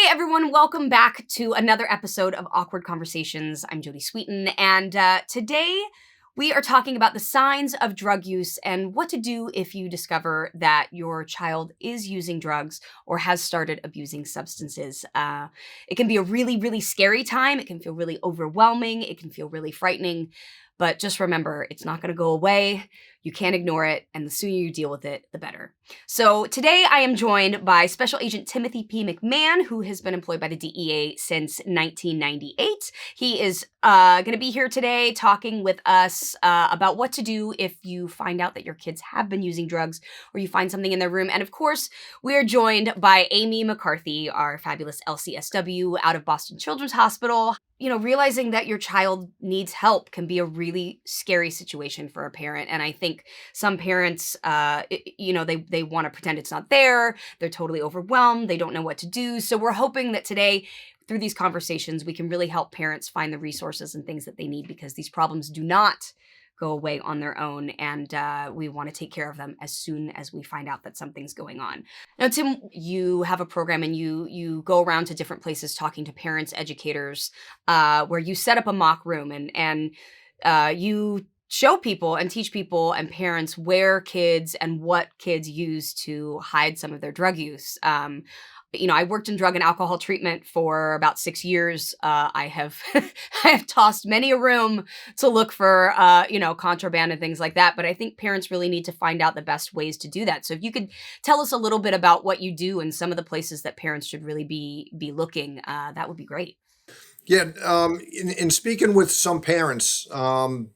everyone, welcome back to another episode of Awkward Conversations. I'm Jodie Sweetin, and today we are talking about the signs of drug use and what to do if you discover that your child is using drugs or has started abusing substances. It can be a really, really scary time. It can feel really overwhelming. It can feel really frightening. But just remember, it's not going to go away. You can't ignore it, and the sooner you deal with it, the better. So today I am joined by Special Agent Timothy P. McMahon, who has been employed by the DEA since 1998. He is going to be here today talking with us about what to do if you find out that your kids have been using drugs or you find something in their room. And of course, we are joined by Amy McCarthy, our fabulous LCSW out of Boston Children's Hospital. You know, realizing that your child needs help can be a really scary situation for a parent. And I think some parents, they want to pretend it's not there. They're totally overwhelmed. They don't know what to do. So we're hoping that today, through these conversations, we can really help parents find the resources and things that they need, because these problems do not go away on their own, and we want to take care of them as soon as we find out that something's going on. Now, Tim, you have a program and you go around to different places talking to parents, educators, where you set up a mock room and you show people and teach people and parents where kids and what kids use to hide some of their drug use. I worked in drug and alcohol treatment for about 6 years. I have I have tossed many a room to look for, contraband and things like that. But I think parents really need to find out the best ways to do that. So if you could tell us a little bit about what you do and some of the places that parents should really be looking, that would be great. Yeah, in speaking with some parents, some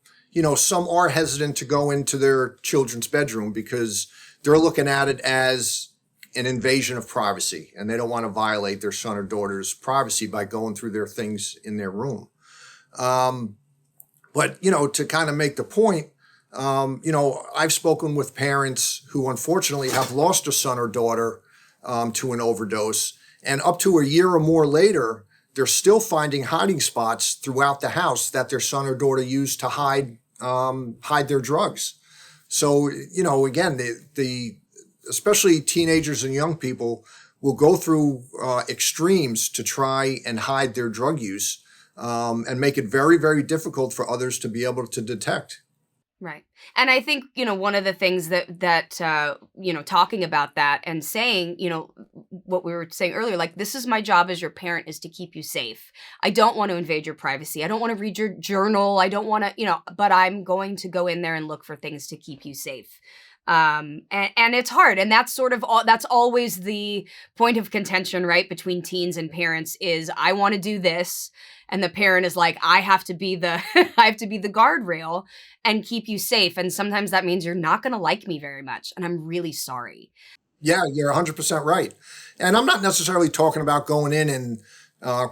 are hesitant to go into their children's bedroom because they're looking at it as an invasion of privacy, and they don't want to violate their son or daughter's privacy by going through their things in their room. But to kind of make the point, I've spoken with parents who unfortunately have lost a son or daughter to an overdose, and up to a year or more later, they're still finding hiding spots throughout the house that their son or daughter used to hide their drugs. So, again, the especially teenagers and young people will go through extremes to try and hide their drug use and make it very, very difficult for others to be able to detect. Right. And I think, one of the things that talking about that and saying, what we were saying earlier, like, this is my job as your parent, is to keep you safe. I don't want to invade your privacy. I don't want to read your journal. I don't want to, but I'm going to go in there and look for things to keep you safe. And it's hard. And that's that's always the point of contention, right? Between teens and parents is, I want to do this. And the parent is like, I have to be the guardrail and keep you safe. And sometimes that means you're not going to like me very much. And I'm really sorry. Yeah, you're 100% right. And I'm not necessarily talking about going in and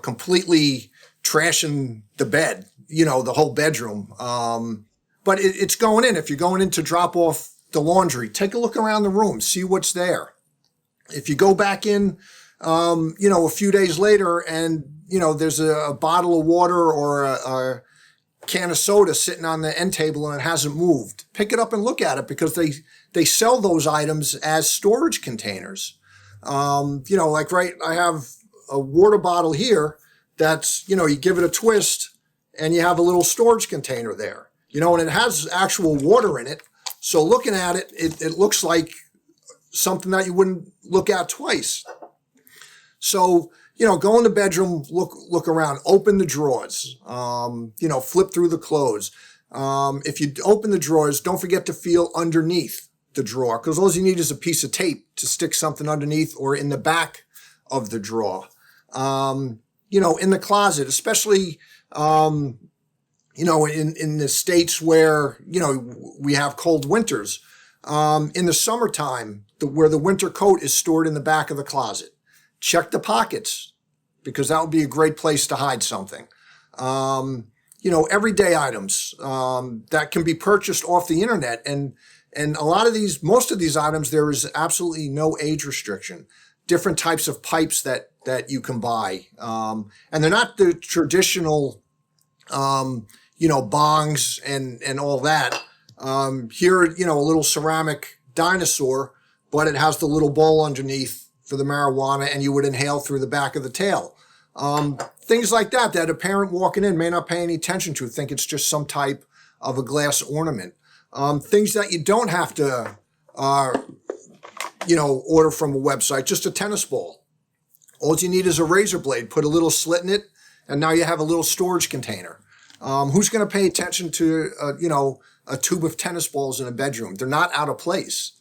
completely trashing the bed, the whole bedroom. But it's going in. If you're going in to drop off the laundry, take a look around the room, see what's there. If you go back in, a few days later and, there's a bottle of water or a can of soda sitting on the end table and it hasn't moved, pick it up and look at it, because they sell those items as storage containers. I have a water bottle here that's, you give it a twist and you have a little storage container there, and it has actual water in it. So looking at it, it looks like something that you wouldn't look at twice. So, go in the bedroom, look around, open the drawers, flip through the clothes. If you open the drawers, don't forget to feel underneath the drawer, because all you need is a piece of tape to stick something underneath or in the back of the drawer. In the closet, especially, in the states where, we have cold winters, in the summertime, where the winter coat is stored in the back of the closet, check the pockets, because that would be a great place to hide something. Everyday items, that can be purchased off the internet. And most of these items, there is absolutely no age restriction. Different types of pipes that you can buy. And they're not the traditional, bongs and all that. Here, a little ceramic dinosaur, but it has the little bowl underneath for the marijuana and you would inhale through the back of the tail. Things like that a parent walking in may not pay any attention to, think it's just some type of a glass ornament. Things that you don't have to, order from a website, just a tennis ball. All you need is a razor blade, put a little slit in it, and now you have a little storage container. Who's going to pay attention to, a tube of tennis balls in a bedroom? They're not out of place.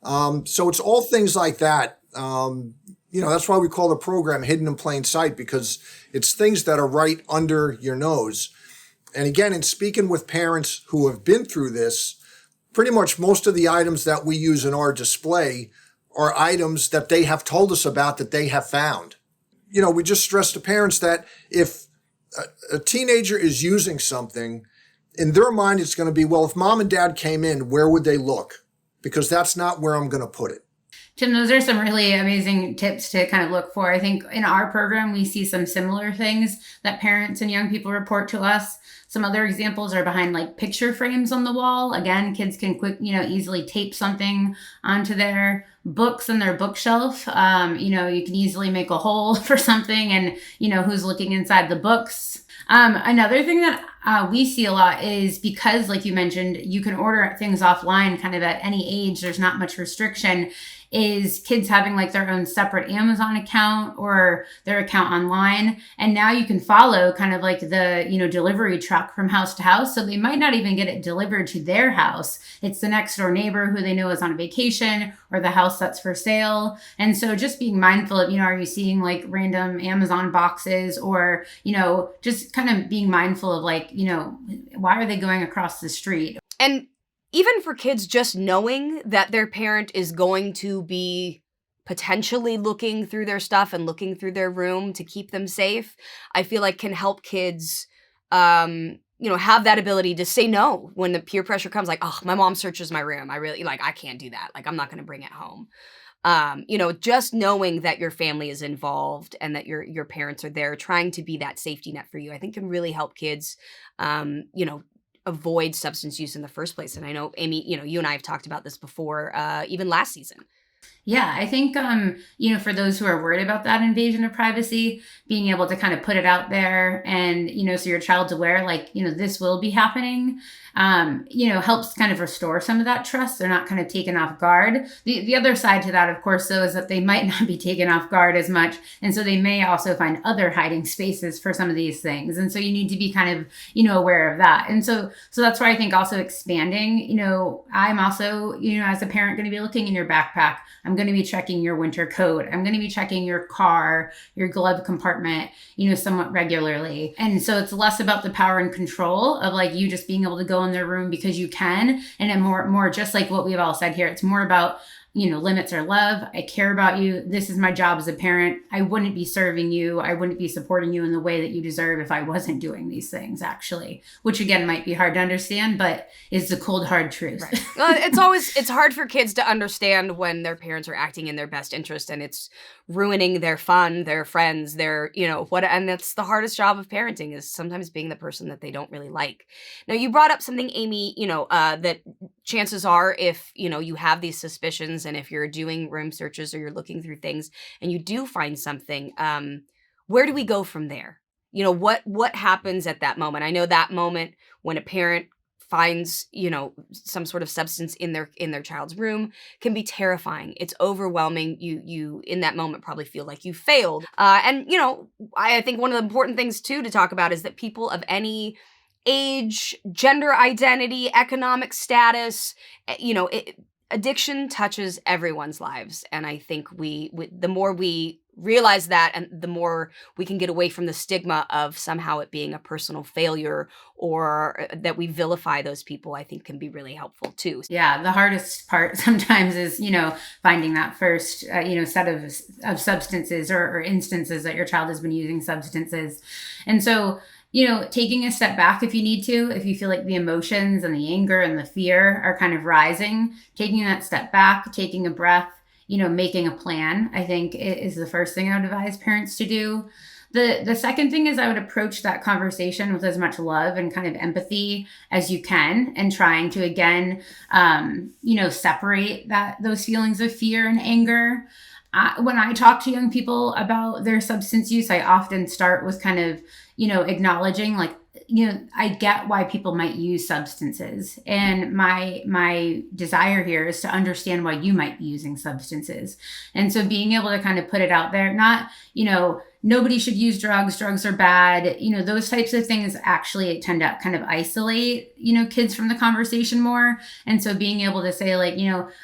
So it's all things like that. That's why we call the program Hidden in Plain Sight, because it's things that are right under your nose. And again, in speaking with parents who have been through this, pretty much most of the items that we use in our display are items that they have told us about that they have found. We just stress to parents that if a teenager is using something, in their mind it's going to be, well, if mom and dad came in, where would they look? Because that's not where I'm going to put it. Tim, those are some really amazing tips to kind of look for. I think in our program, we see some similar things that parents and young people report to us. Some other examples are behind like picture frames on the wall. Again, kids can easily tape something onto their books in their bookshelf. You can easily make a hole for something and, who's looking inside the books. Another thing that we see a lot is because, like you mentioned, you can order things offline kind of at any age. There's not much restriction. Is kids having like their own separate Amazon account or their account online. And now you can follow kind of like the, delivery truck from house to house. So they might not even get it delivered to their house. It's the next door neighbor who they know is on vacation or the house that's for sale. And so just being mindful of, are you seeing like random Amazon boxes or, just kind of being mindful of like, why are they going across the street? And even for kids, just knowing that their parent is going to be potentially looking through their stuff and looking through their room to keep them safe, I feel like can help kids, have that ability to say no when the peer pressure comes, like, oh, my mom searches my room. I can't do that. Like, I'm not going to bring it home. Just knowing that your family is involved and that your parents are there trying to be that safety net for you, I think can really help kids, avoid substance use in the first place. And I know, Amy, you and I have talked about this before, even last season. Yeah, I think, for those who are worried about that invasion of privacy, being able to kind of put it out there and, so your child's aware, like, this will be happening, helps kind of restore some of that trust. They're not kind of taken off guard. The other side to that, of course, though, is that they might not be taken off guard as much. And so they may also find other hiding spaces for some of these things. And so you need to be kind of, aware of that. And so that's why I think also expanding, I'm also, as a parent going to be looking in your backpack. I'm going to be checking your winter coat. I'm going to be checking your car, your glove compartment, somewhat regularly. And so it's less about the power and control of like you just being able to go in their room because you can. And then more just like what we've all said here, it's more about, limits are love. I care about you. This is my job as a parent. I wouldn't be serving you. I wouldn't be supporting you in the way that you deserve if I wasn't doing these things, actually, which again might be hard to understand, but is the cold, hard truth. Right. Well, it's hard for kids to understand when their parents are acting in their best interest and it's ruining their fun, their friends, their, and that's the hardest job of parenting is sometimes being the person that they don't really like. Now, you brought up something, Amy, that chances are if, you have these suspicions and if you're doing room searches or you're looking through things and you do find something, where do we go from there? What happens at that moment? I know that moment when a parent finds, some sort of substance in their child's room can be terrifying. It's overwhelming. You in that moment probably feel like you failed. I think one of the important things too to talk about is that people of any age, gender identity, economic status, addiction touches everyone's lives. And I think the more we realize that and the more we can get away from the stigma of somehow it being a personal failure or that we vilify those people, I think can be really helpful too. Yeah, the hardest part sometimes is, finding that first, set of substances or instances that your child has been using substances. And so, taking a step back if you need to, if you feel like the emotions and the anger and the fear are kind of rising, taking that step back, taking a breath, making a plan, I think is the first thing I would advise parents to do. The second thing is I would approach that conversation with as much love and kind of empathy as you can and trying to, again, separate those feelings of fear and anger. when I talk to young people about their substance use, I often start with kind of, acknowledging like, I get why people might use substances. And my desire here is to understand why you might be using substances. And so being able to kind of put it out there, not, nobody should use drugs, drugs are bad, those types of things actually tend to kind of isolate, kids from the conversation more. And so being able to say like,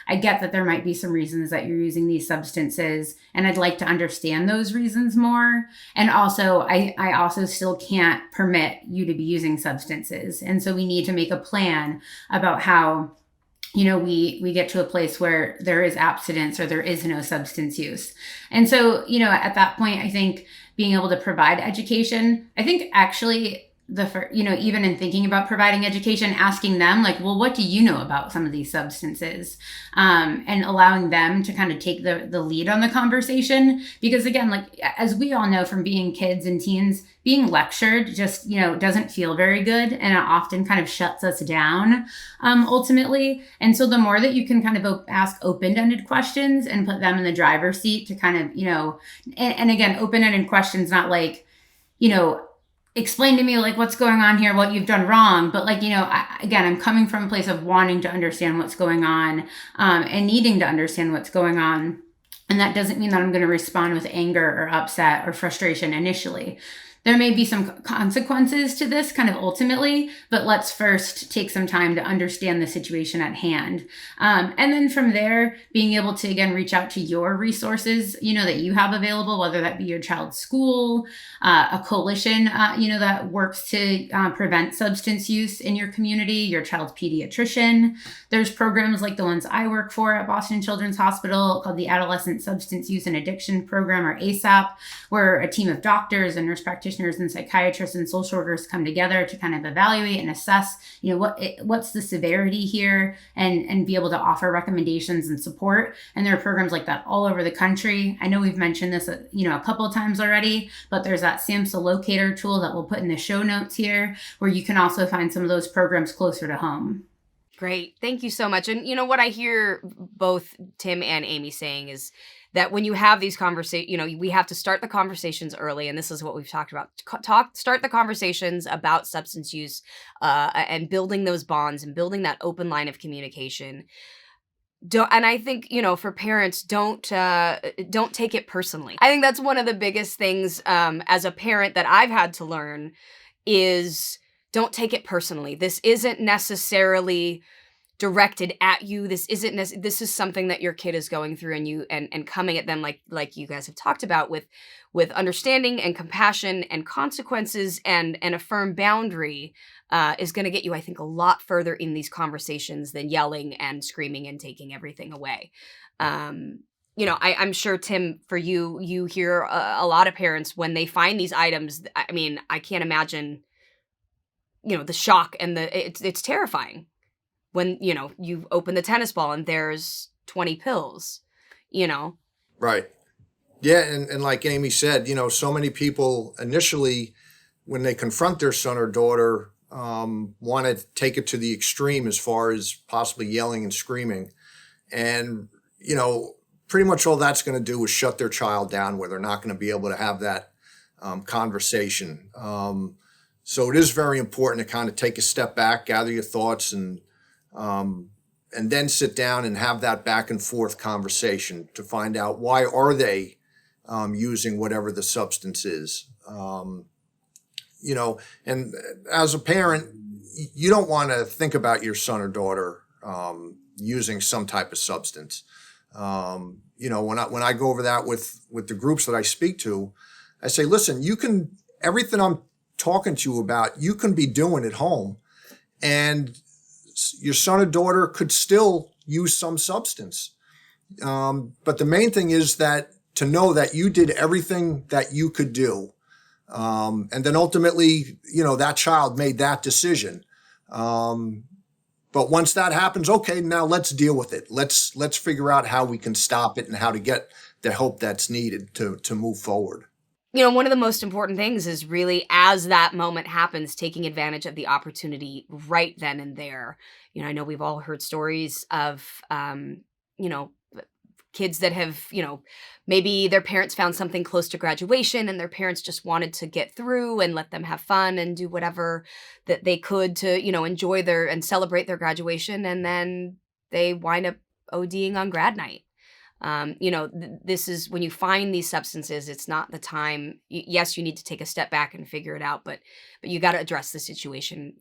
I get that there might be some reasons that you're using these substances, and I'd like to understand those reasons more. And also, I also still can't permit you to be using substances. And so we need to make a plan about how, we get to a place where there is abstinence or there is no substance use. And so, at that point, I think being able to provide education, I think actually even in thinking about providing education, asking them like, well, what do you know about some of these substances? And allowing them to kind of take the lead on the conversation. Because again, like, as we all know from being kids and teens, being lectured just, doesn't feel very good. And it often kind of shuts us down, ultimately. And so the more that you can kind of ask open-ended questions and put them in the driver's seat to kind of, and again, open-ended questions, not like, explain to me like what's going on here, what you've done wrong. But like, I'm coming from a place of wanting to understand what's going on, and needing to understand what's going on. And that doesn't mean that I'm going to respond with anger or upset or frustration initially. There may be some consequences to this kind of ultimately, but let's first take some time to understand the situation at hand. And then from there, being able to, again, reach out to your resources, that you have available, whether that be your child's school, a coalition, that works to prevent substance use in your community, your child's pediatrician. There's programs like the ones I work for at Boston Children's Hospital called the Adolescent Substance Use and Addiction Program, or ASAP, where a team of doctors and nurse practitioners and psychiatrists and social workers come together to kind of evaluate and assess, what's the severity here, and be able to offer recommendations and support. And there are programs like that all over the country. I know we've mentioned this, a couple of times already, but there's that SAMHSA locator tool that we'll put in the show notes here, where you can also find some of those programs closer to home. Great. Thank you so much. And what I hear both Tim and Amy saying is that when you have these conversations, we have to start the conversations early. And this is what we've talked about. Start the conversations about substance use, and building those bonds and building that open line of communication. And I think, for parents, don't take it personally. I think that's one of the biggest things, as a parent, that I've had to learn is don't take it personally. This isn't necessarily directed at you. This is something that your kid is going through, and coming at them like you guys have talked about with understanding and compassion and consequences and a firm boundary is going to get you, I think, a lot further in these conversations than yelling and screaming and taking everything away. I'm sure, Tim, for you hear a lot of parents when they find these items. I mean, I can't imagine, the shock and it's terrifying. When, you open the tennis ball and there's 20 pills, Right. Yeah. And like Amy said, so many people initially, when they confront their son or daughter, want to take it to the extreme as far as possibly yelling and screaming. And, pretty much all that's going to do is shut their child down, where they're not going to be able to have that conversation. So it is very important to kind of take a step back, gather your thoughts, and then sit down and have that back and forth conversation to find out why are they using whatever the substance is. And as a parent, you don't want to think about your son or daughter using some type of substance. When I go over that with the groups that I speak to, I say, listen, everything I'm talking to you about, you can be doing at home, and your son or daughter could still use some substance. But the main thing is to know that you did everything that you could do. And then ultimately, that child made that decision. But once that happens, okay, now let's deal with it. Let's figure out how we can stop it and how to get the help that's needed to move forward. One of the most important things is really, as that moment happens, taking advantage of the opportunity right then and there. I know we've all heard stories of, kids that have, maybe their parents found something close to graduation and their parents just wanted to get through and let them have fun and do whatever that they could to, enjoy their and celebrate their graduation. And then they wind up ODing on grad night. This is when you find these substances, it's not the time. Yes, you need to take a step back and figure it out, but you got to address the situation,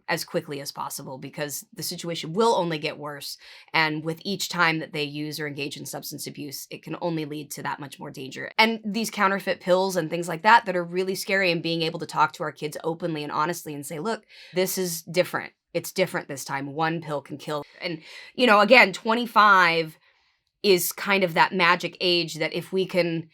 as quickly as possible, because the situation will only get worse. And with each time that they use or engage in substance abuse, it can only lead to that much more danger. And these counterfeit pills and things like that are really scary, and being able to talk to our kids openly and honestly and say, look, this is different. It's different this time. One pill can kill. And, again, 25 is kind of that magic age that if we can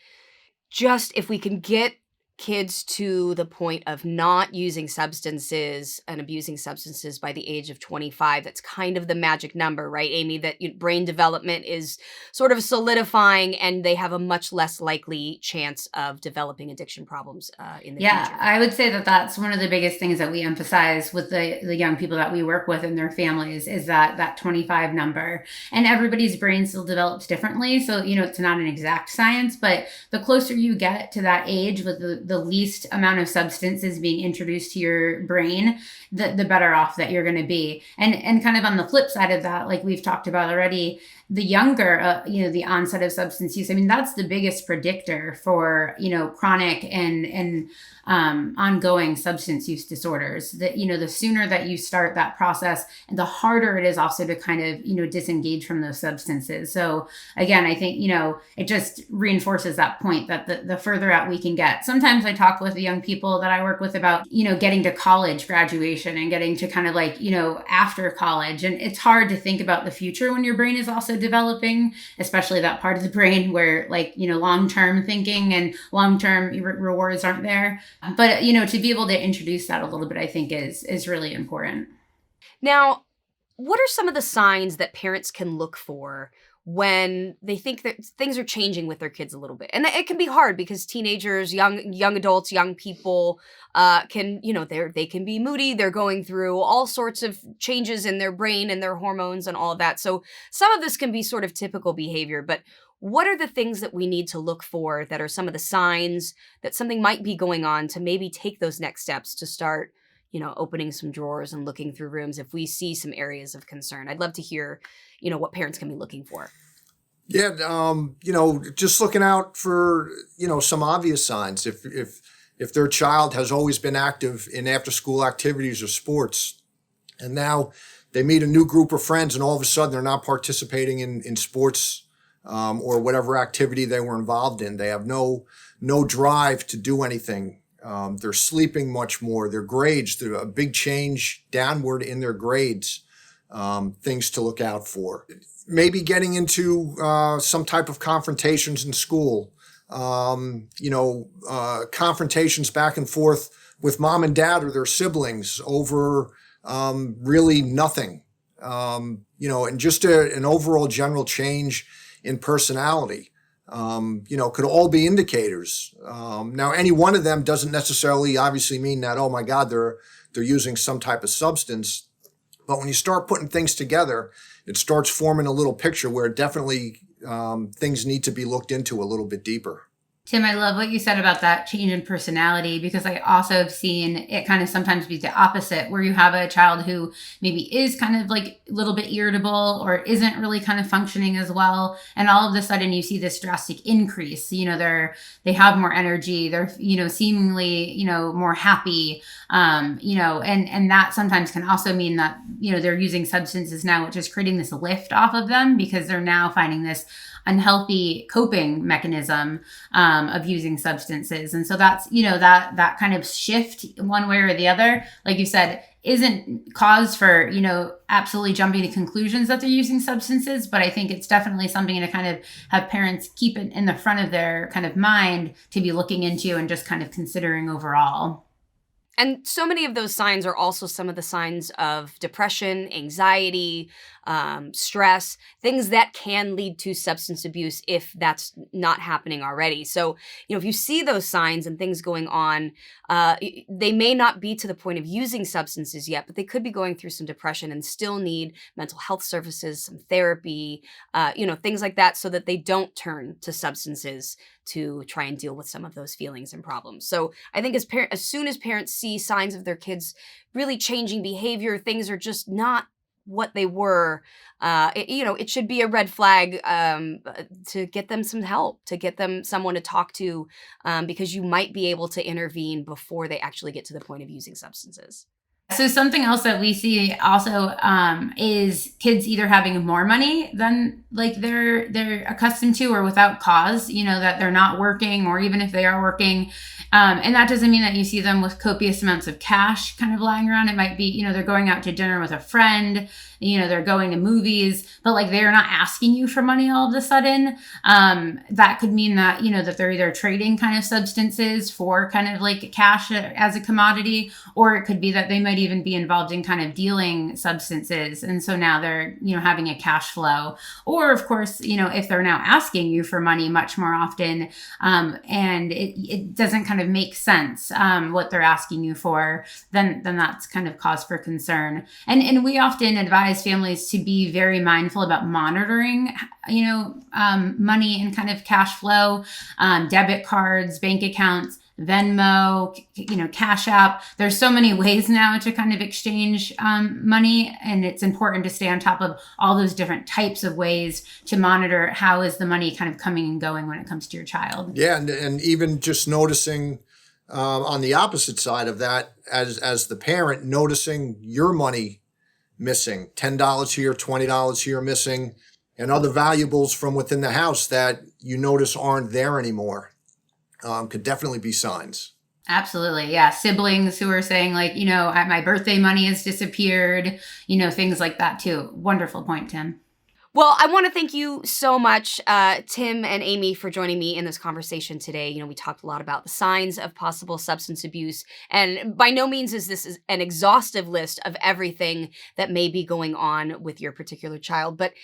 get kids to the point of not using substances and abusing substances by the age of 25, that's kind of the magic number, right, Amy? That brain development is sort of solidifying, and they have a much less likely chance of developing addiction problems in the future. Yeah, I would say that that's one of the biggest things that we emphasize with the young people that we work with and their families is that 25 number. And everybody's brain still develops differently. So, it's not an exact science, but the closer you get to that age with the least amount of substances being introduced to your brain, the better off that you're going to be. And kind of on the flip side of that, like we've talked about already, the younger, the onset of substance use, I mean, that's the biggest predictor for, chronic and ongoing substance use disorders. That, the sooner that you start that process, the harder it is also to kind of, disengage from those substances. So again, I think, it just reinforces that point that the further out we can get. Sometimes I talk with the young people that I work with about, getting to college graduation and getting to kind of like, after college. And it's hard to think about the future when your brain is also developing, especially that part of the brain where like, long-term thinking and long-term rewards aren't there. But, to be able to introduce that a little bit, I think is really important. Now, what are some of the signs that parents can look for when they think that things are changing with their kids a little bit? And it can be hard because teenagers, young adults, young people can, they can be moody. They're going through all sorts of changes in their brain and their hormones and all of that. So some of this can be sort of typical behavior, but what are the things that we need to look for that are some of the signs that something might be going on to maybe take those next steps to start, opening some drawers and looking through rooms if we see some areas of concern? I'd love to hear, what parents can be looking for. Yeah, just looking out for, some obvious signs. If their child has always been active in after-school activities or sports, and now they meet a new group of friends and all of a sudden they're not participating in sports or whatever activity they were involved in. They have no drive to do anything. They're sleeping much more. Their grades, there's a big change downward in their grades. Things to look out for. Maybe getting into some type of confrontations in school. Confrontations back and forth with mom and dad or their siblings over really nothing. And just an overall general change in personality, could all be indicators. Now, any one of them doesn't necessarily obviously mean that, oh my God, they're using some type of substance. But when you start putting things together, it starts forming a little picture where definitely things need to be looked into a little bit deeper. Tim, I love what you said about that change in personality, because I also have seen it kind of sometimes be the opposite, where you have a child who maybe is kind of like a little bit irritable or isn't really kind of functioning as well. And all of a sudden you see this drastic increase. They have more energy. They're, seemingly, more happy. And that sometimes can also mean that, they're using substances now, which is creating this lift off of them because they're now finding this unhealthy coping mechanism of using substances. And so that's, that kind of shift one way or the other, like you said, isn't cause for, absolutely jumping to conclusions that they're using substances. But I think it's definitely something to kind of have parents keep it in the front of their kind of mind to be looking into and just kind of considering overall. And so many of those signs are also some of the signs of depression, anxiety, stress, things that can lead to substance abuse if that's not happening already. So, if you see those signs and things going on, they may not be to the point of using substances yet, but they could be going through some depression and still need mental health services, some therapy, things like that, so that they don't turn to substances to try and deal with some of those feelings and problems. So I think as soon as parents see signs of their kids really changing behavior, things are just not what they were, it should be a red flag to get them some help, to get them someone to talk to, because you might be able to intervene before they actually get to the point of using substances. So something else that we see also is kids either having more money than like they're accustomed to, or without cause, that they're not working, or even if they are working. And that doesn't mean that you see them with copious amounts of cash kind of lying around. It might be, they're going out to dinner with a friend, they're going to movies, but like they're not asking you for money all of a sudden. That could mean that, that they're either trading kind of substances for kind of like cash as a commodity, or it could be that they might even be involved in kind of dealing substances. And so now they're, having a cash flow. Or of course, if they're now asking you for money much more often, and it doesn't kind of make sense, what they're asking you for, then that's kind of cause for concern. And we often advise families to be very mindful about monitoring, money and kind of cash flow, debit cards, bank accounts, Venmo, Cash App. There's so many ways now to kind of exchange money, and it's important to stay on top of all those different types of ways to monitor how is the money kind of coming and going when it comes to your child. Yeah, and even just noticing on the opposite side of that, as the parent, noticing your money missing, $10 here, $20 here missing, and other valuables from within the house that you notice aren't there anymore. Could definitely be signs. Absolutely. Yeah. Siblings who are saying like, my birthday money has disappeared, things like that too. Wonderful point, Tim. Well, I want to thank you so much, Tim and Amy, for joining me in this conversation today. We talked a lot about the signs of possible substance abuse, and by no means is this an exhaustive list of everything that may be going on with your particular child. But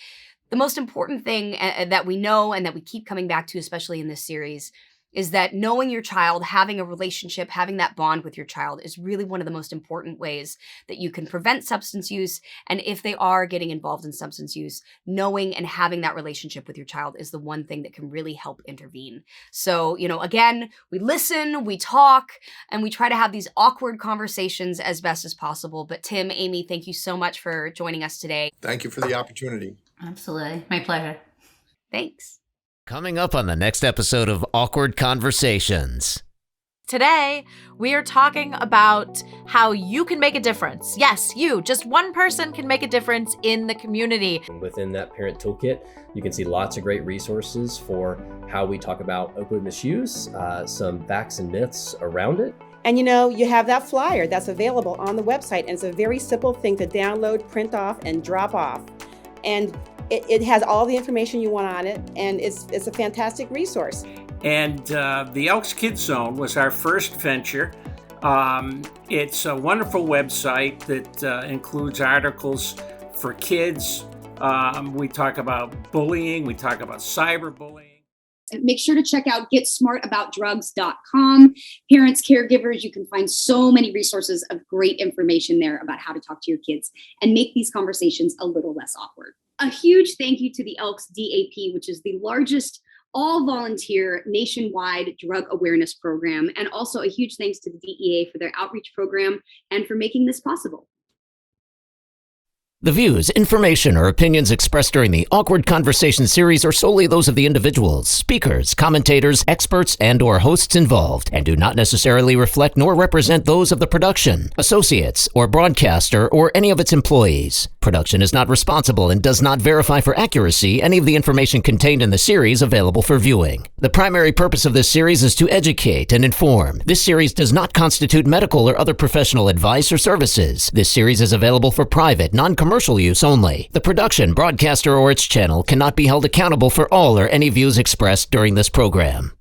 the most important thing that we know and that we keep coming back to, especially in this series, is that knowing your child, having a relationship, having that bond with your child is really one of the most important ways that you can prevent substance use. And if they are getting involved in substance use, knowing and having that relationship with your child is the one thing that can really help intervene. So, again, we listen, we talk, and we try to have these awkward conversations as best as possible. But Tim, Amy, thank you so much for joining us today. Thank you for the opportunity. Absolutely. My pleasure. Thanks. Coming up on the next episode of Awkward Conversations. Today, we are talking about how you can make a difference. Yes, you, just one person can make a difference in the community. Within that parent toolkit, you can see lots of great resources for how we talk about opioid misuse, some facts and myths around it. And you have that flyer that's available on the website, and it's a very simple thing to download, print off, and drop off. And it has all the information you want on it, and it's a fantastic resource. And the Elks Kids Zone was our first venture. It's a wonderful website that includes articles for kids. We talk about bullying, we talk about cyberbullying. Make sure to check out getsmartabouttrugs.com. Parents, caregivers, you can find so many resources of great information there about how to talk to your kids and make these conversations a little less awkward. A huge thank you to the Elks DAP, which is the largest all-volunteer nationwide drug awareness program, and also a huge thanks to the DEA for their outreach program and for making this possible. The views, information, or opinions expressed during the Awkward Conversation series are solely those of the individuals, speakers, commentators, experts, and/or hosts involved, and do not necessarily reflect nor represent those of the production, associates, or broadcaster, or any of its employees. Production is not responsible and does not verify for accuracy any of the information contained in the series available for viewing. The primary purpose of this series is to educate and inform. This series does not constitute medical or other professional advice or services. This series is available for private, non-commercial use only. The production, broadcaster, or its channel cannot be held accountable for all or any views expressed during this program.